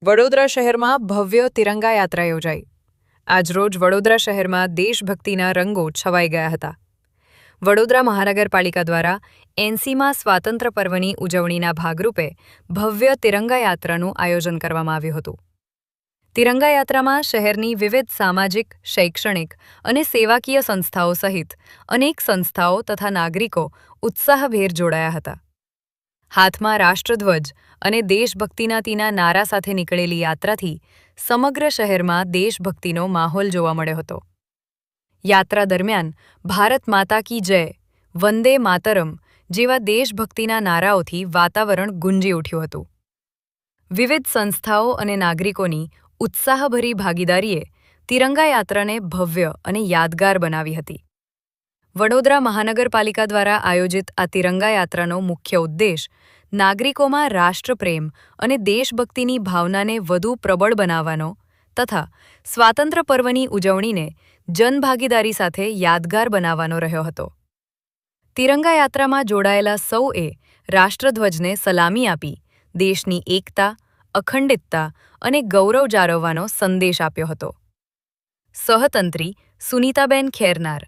વડોદરા શહેરમાં ભવ્ય તિરંગા યાત્રા યોજાઈ. આજરોજ વડોદરા શહેરમાં દેશભક્તિના રંગો છવાઈ ગયા હતા. વડોદરા મહાનગરપાલિકા દ્વારા 80મા સ્વાતંત્ર્ય પર્વની ઉજવણીના ભાગરૂપે ભવ્ય તિરંગા યાત્રાનું આયોજન કરવામાં આવ્યું હતું. તિરંગા યાત્રામાં શહેરની વિવિધ સામાજિક, શૈક્ષણિક અને સેવાકીય સંસ્થાઓ સહિત અનેક સંસ્થાઓ તથા નાગરિકો ઉત્સાહભેર જોડાયા હતા. હાથમાં રાષ્ટ્રધ્વજ અને દેશભક્તિના તીના નારા સાથે નીકળેલી યાત્રાથી સમગ્ર શહેરમાં દેશભક્તિનો માહોલ જોવા મળ્યો હતો. યાત્રા દરમિયાન ભારત માતા કી જય, વંદે માતરમ જેવા દેશભક્તિના નારાઓથી વાતાવરણ ગુંજી ઉઠ્યું હતું. વિવિધ સંસ્થાઓ અને નાગરિકોની ઉત્સાહભરી ભાગીદારીએ તિરંગા યાત્રાને ભવ્ય અને યાદગાર બનાવી હતી. વડોદરા મહાનગરપાલિકા દ્વારા આયોજિત આ તિરંગા યાત્રાનો મુખ્ય ઉદ્દેશ નાગરિકોમાં રાષ્ટ્રપ્રેમ અને દેશભક્તિની ભાવનાને વધુ પ્રબળ બનાવવાનો તથા સ્વાતંત્ર્ય પર્વની ઉજવણીને જનભાગીદારી સાથે યાદગાર બનાવવાનો રહ્યો હતો. તિરંગા યાત્રામાં જોડાયેલા સૌએ રાષ્ટ્રધ્વજને સલામી આપી દેશની એકતા, અખંડિતતા અને ગૌરવ જાળવવાનો સંદેશ આપ્યો હતો. સહતંત્રી સુનીતાબેન ખેરનાર.